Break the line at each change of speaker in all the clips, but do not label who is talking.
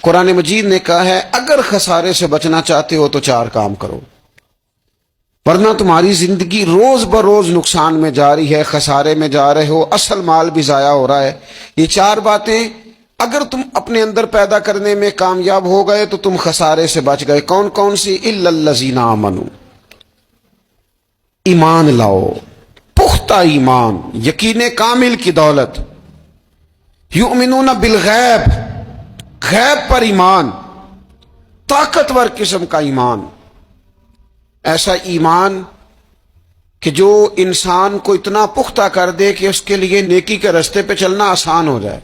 قرآن مجید نے کہا ہے اگر خسارے سے بچنا چاہتے ہو تو 4 کام کرو، ورنہ تمہاری زندگی روز بروز نقصان میں جا رہی ہے، خسارے میں جا رہے ہو، اصل مال بھی ضائع ہو رہا ہے۔ یہ 4 باتیں اگر تم اپنے اندر پیدا کرنے میں کامیاب ہو گئے تو تم خسارے سے بچ گئے۔ کون کون سی؟ الا الذین آمنوا، ایمان لاؤ، پختہ ایمان، یقین کامل کی دولت، یؤمنون بالغیب، غیب پر ایمان، طاقتور قسم کا ایمان، ایسا ایمان کہ جو انسان کو اتنا پختہ کر دے کہ اس کے لیے نیکی کے رستے پہ چلنا آسان ہو جائے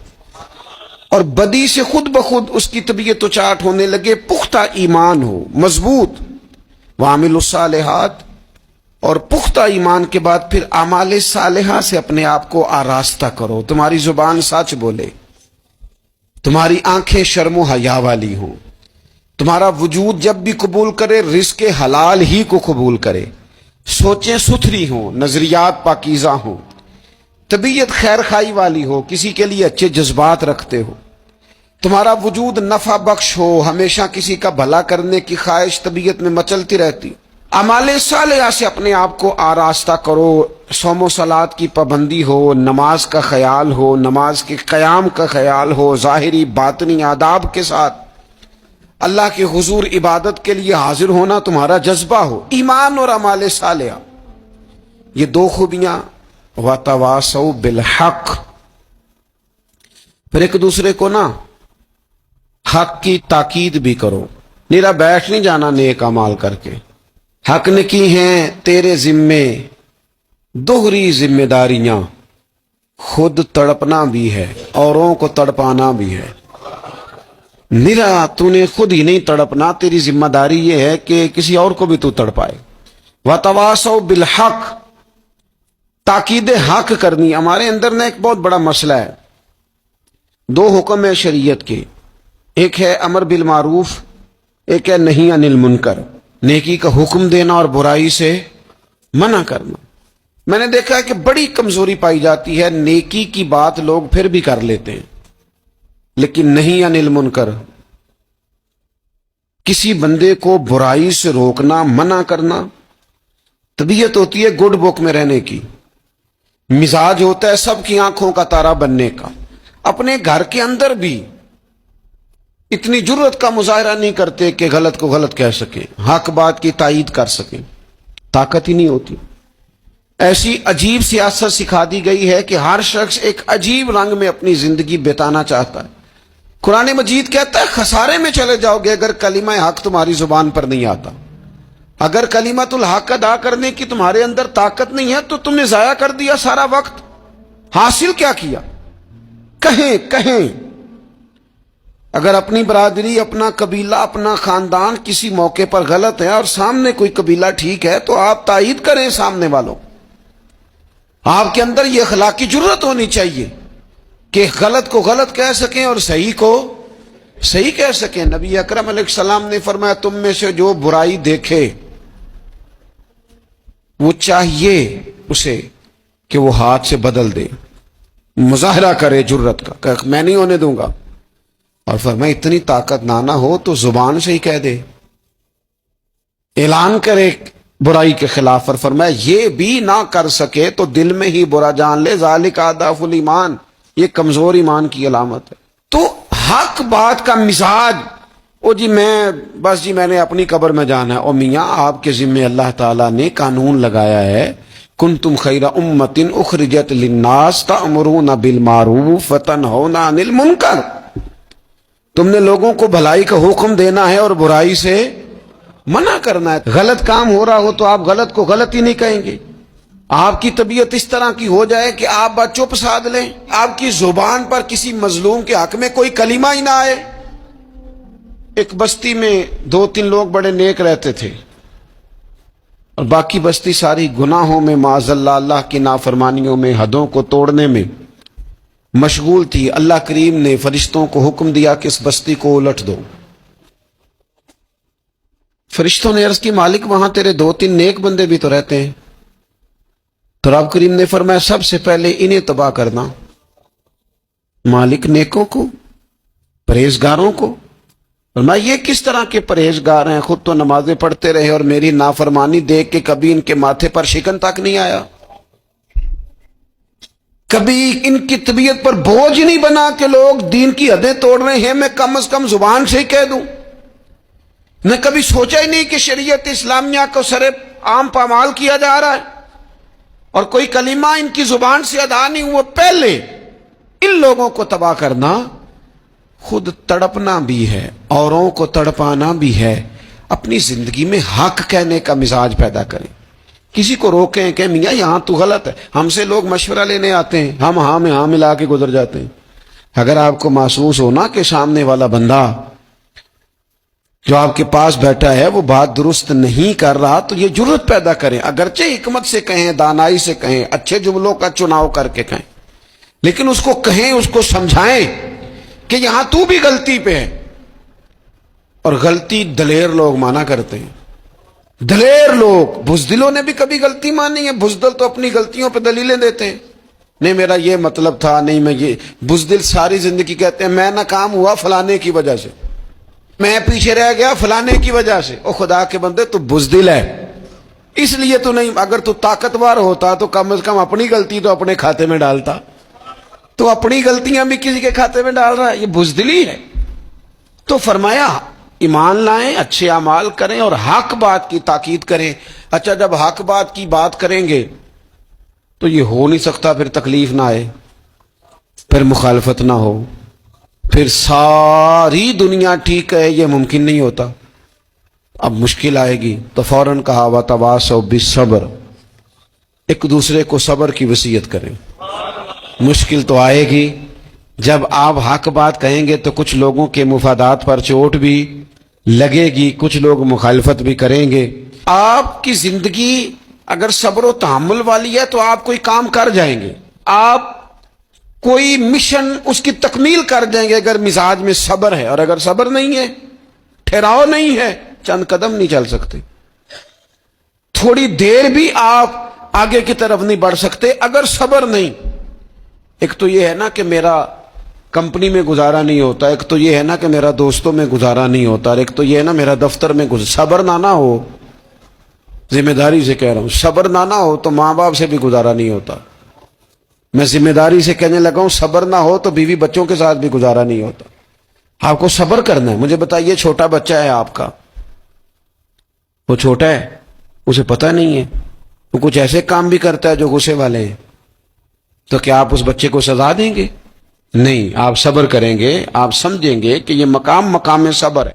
اور بدی سے خود بخود اس کی طبیعت چاٹ ہونے لگے۔ پختہ ایمان ہو، مضبوط، وعاملوا الصالحات، اور پختہ ایمان کے بعد پھر اعمال صالحہ سے اپنے آپ کو آراستہ کرو، تمہاری زبان سچ بولے، تمہاری آنکھیں شرم و حیا والی ہوں، تمہارا وجود جب بھی قبول کرے رزق حلال ہی کو قبول کرے، سوچیں ستھری ہوں، نظریات پاکیزہ ہوں، طبیعت خیر خائی والی ہو، کسی کے لیے اچھے جذبات رکھتے ہو، تمہارا وجود نفع بخش ہو، ہمیشہ کسی کا بھلا کرنے کی خواہش طبیعت میں مچلتی رہتی۔ اعمال صالحہ سے اپنے آپ کو آراستہ کرو، صوم و صلات کی پابندی ہو، نماز کا خیال ہو، نماز کے قیام کا خیال ہو، ظاہری باطنی آداب کے ساتھ اللہ کے حضور عبادت کے لیے حاضر ہونا تمہارا جذبہ ہو۔ ایمان اور اعمال صالحہ، یہ 2 خوبیاں، وَتَوَاصَوْا بِالْحَقِّ، پھر ایک دوسرے کو نا حق کی تاکید بھی کرو، نیرا بیٹھ نہیں جانا نیک اعمال کر کے۔ حق نے کی ہیں تیرے ذمے دوہری ذمہ داریاں، خود تڑپنا بھی ہے، اوروں کو تڑپانا بھی ہے۔ نیرا تو نے خود ہی نہیں تڑپنا، تیری ذمہ داری یہ ہے کہ کسی اور کو بھی تو تڑپائے۔ وَتَوَاصَوْا بِالْحَقِّ، تاکید حق کرنی۔ ہمارے اندر نا ایک بہت بڑا مسئلہ ہے، 2 حکم ہے شریعت کے، ایک ہے امر بالمعروف، ایک ہے نہی عن المنکر، نیکی کا حکم دینا اور برائی سے منع کرنا۔ میں نے دیکھا ہے کہ بڑی کمزوری پائی جاتی ہے، نیکی کی بات لوگ پھر بھی کر لیتے ہیں لیکن نہی عن المنکر، کسی بندے کو برائی سے روکنا، منع کرنا، طبیعت ہوتی ہے گڈ بک میں رہنے کی، مزاج ہوتا ہے سب کی آنکھوں کا تارا بننے کا، اپنے گھر کے اندر بھی اتنی جرت کا مظاہرہ نہیں کرتے کہ غلط کو غلط کہہ سکیں، حق بات کی تائید کر سکیں، طاقت ہی نہیں ہوتی۔ ایسی عجیب سیاست سکھا دی گئی ہے کہ ہر شخص ایک عجیب رنگ میں اپنی زندگی بتانا چاہتا ہے۔ قرآن مجید کہتا ہے خسارے میں چلے جاؤ گے اگر کلمہ حق تمہاری زبان پر نہیں آتا، اگر کلمۃ الحق ادا کرنے کی تمہارے اندر طاقت نہیں ہے تو تم نے ضائع کر دیا سارا وقت، حاصل کیا کیا؟ کہیں اگر اپنی برادری، اپنا قبیلہ، اپنا خاندان کسی موقع پر غلط ہے اور سامنے کوئی قبیلہ ٹھیک ہے تو آپ تائید کریں سامنے والوں، آپ کے اندر یہ اخلاقی جرت ہونی چاہیے کہ غلط کو غلط کہہ سکیں اور صحیح کو صحیح کہہ سکیں۔ نبی اکرم علیہ السلام نے فرمایا تم میں سے جو برائی دیکھے وہ چاہیے اسے کہ وہ ہاتھ سے بدل دے، مظاہرہ کرے جرت کا کہ میں نہیں ہونے دوں گا، اور فرمایا اتنی طاقت نہ ہو تو زبان سے ہی کہہ دے، اعلان کرے برائی کے خلاف، اور فرمایا یہ بھی نہ کر سکے تو دل میں ہی برا جان لے، ذالک اضعف الایمان، یہ کمزور ایمان کی علامت ہے۔ تو حق بات کا مزاج، او جی میں نے اپنی قبر میں جانا ہے، او میاں آپ کے ذمہ اللہ تعالیٰ نے قانون لگایا ہے، کنتم خیر امۃ اخرجت للناس تأمرون بالمعروف وتنہون عن المنکر، تم نے لوگوں کو بھلائی کا حکم دینا ہے اور برائی سے منع کرنا ہے۔ غلط کام ہو رہا ہو تو آپ غلط کو غلط ہی نہیں کہیں گے، آپ کی طبیعت اس طرح کی ہو جائے کہ آپ بات چپ سادھ لیں، آپ کی زبان پر کسی مظلوم کے حق میں کوئی کلمہ ہی نہ آئے۔ ایک بستی میں 2-3 لوگ بڑے نیک رہتے تھے اور باقی بستی ساری گناہوں میں، معاذ اللہ، اللہ کی نافرمانیوں میں، حدوں کو توڑنے میں مشغول تھی۔ اللہ کریم نے فرشتوں کو حکم دیا کہ اس بستی کو الٹ دو۔ فرشتوں نے عرض کی مالک وہاں تیرے 2-3 نیک بندے بھی تو رہتے ہیں، تو رب کریم نے فرمایا سب سے پہلے انہیں تباہ کرنا۔ مالک نیکوں کو، پرہیزگاروں کو، میں یہ کس طرح کے پرہیزگار ہیں، خود تو نمازیں پڑھتے رہے اور میری نافرمانی دیکھ کے کبھی ان کے ماتھے پر شکن تک نہیں آیا، کبھی ان کی طبیعت پر بوجھ نہیں بنا کہ لوگ دین کی حدیں توڑ رہے ہیں میں کم از کم زبان سے ہی کہہ دوں، نے کبھی سوچا ہی نہیں کہ شریعت اسلامیہ کو سر عام پامال کیا جا رہا ہے اور کوئی کلمہ ان کی زبان سے ادا نہیں ہوا۔ پہلے ان لوگوں کو تباہ کرنا خود تڑپنا بھی ہے، اوروں کو تڑپانا بھی ہے، اپنی زندگی میں حق کہنے کا مزاج پیدا کریں، کسی کو روکیں کہ میاں یہاں تو غلط ہے، ہم سے لوگ مشورہ لینے آتے ہیں، ہم ہاں میں ہاں ملا کے گزر جاتے ہیں۔ اگر آپ کو محسوس ہونا کہ سامنے والا بندہ جو آپ کے پاس بیٹھا ہے وہ بات درست نہیں کر رہا تو یہ جرت پیدا کریں، اگرچہ حکمت سے کہیں، دانائی سے کہیں، اچھے جملوں کا چناؤ کر کے کہیں، لیکن اس کو کہیں، اس کو سمجھائیں کہ یہاں تو بھی غلطی پہ ہے۔ اور غلطی دلیر لوگ مانا کرتے ہیں، دلیر لوگ، بزدلوں نے بھی کبھی غلطی مانی ہے؟ بزدل تو اپنی غلطیوں پہ دلیلیں دیتے ہیں، نہیں میرا یہ مطلب تھا، نہیں میں یہ، بزدل ساری زندگی کہتے ہیں میں ناکام ہوا فلانے کی وجہ سے، میں پیچھے رہ گیا فلانے کی وجہ سے۔ او خدا کے بندے تو بزدل ہے، اس لیے تو نہیں، اگر تو طاقتور ہوتا تو کم از کم اپنی غلطی تو اپنے کھاتے میں ڈالتا، تو اپنی غلطیاں بھی کسی کے کھاتے میں ڈال رہا ہے، یہ بزدلی ہے۔ تو فرمایا ایمان لائیں، اچھے اعمال کریں اور حق بات کی تاکید کریں۔ اچھا جب حق بات کی بات کریں گے تو یہ ہو نہیں سکتا پھر تکلیف نہ آئے، پھر مخالفت نہ ہو، پھر ساری دنیا ٹھیک ہے، یہ ممکن نہیں ہوتا۔ اب مشکل آئے گی تو فوراً کہا وَتَوَاصَوْا بِالصَّبْرِ، ایک دوسرے کو صبر کی وصیت کریں۔ مشکل تو آئے گی، جب آپ حق بات کہیں گے تو کچھ لوگوں کے مفادات پر چوٹ بھی لگے گی، کچھ لوگ مخالفت بھی کریں گے۔ آپ کی زندگی اگر صبر و تحمل والی ہے تو آپ کوئی کام کر جائیں گے، آپ کوئی مشن اس کی تکمیل کر دیں گے اگر مزاج میں صبر ہے، اور اگر صبر نہیں ہے، ٹھہراؤ نہیں ہے، چند قدم نہیں چل سکتے، تھوڑی دیر بھی آپ آگے کی طرف نہیں بڑھ سکتے اگر صبر نہیں۔ ایک تو یہ ہے نا کہ میرا کمپنی میں گزارا نہیں ہوتا، ایک تو یہ ہے نا کہ میرا دوستوں میں گزارا نہیں ہوتا، اور ایک تو یہ ہے نا میرا دفتر میں صبر نہ ہو، ذمہ داری سے کہہ رہا ہوں، صبر نہ ہو تو ماں باپ سے بھی گزارا نہیں ہوتا۔ میں ذمہ داری سے کہنے لگا ہوں صبر نہ ہو تو بیوی بچوں کے ساتھ بھی گزارا نہیں ہوتا۔ آپ کو صبر کرنا ہے۔ مجھے بتائیے چھوٹا بچہ ہے آپ کا، وہ چھوٹا ہے، اسے پتہ نہیں ہے، وہ کچھ ایسے کام بھی کرتا ہے جو غصے والے ہیں، تو کیا آپ اس بچے کو سزا دیں گے؟ نہیں، آپ صبر کریں گے، آپ سمجھیں گے کہ یہ مقام صبر ہے۔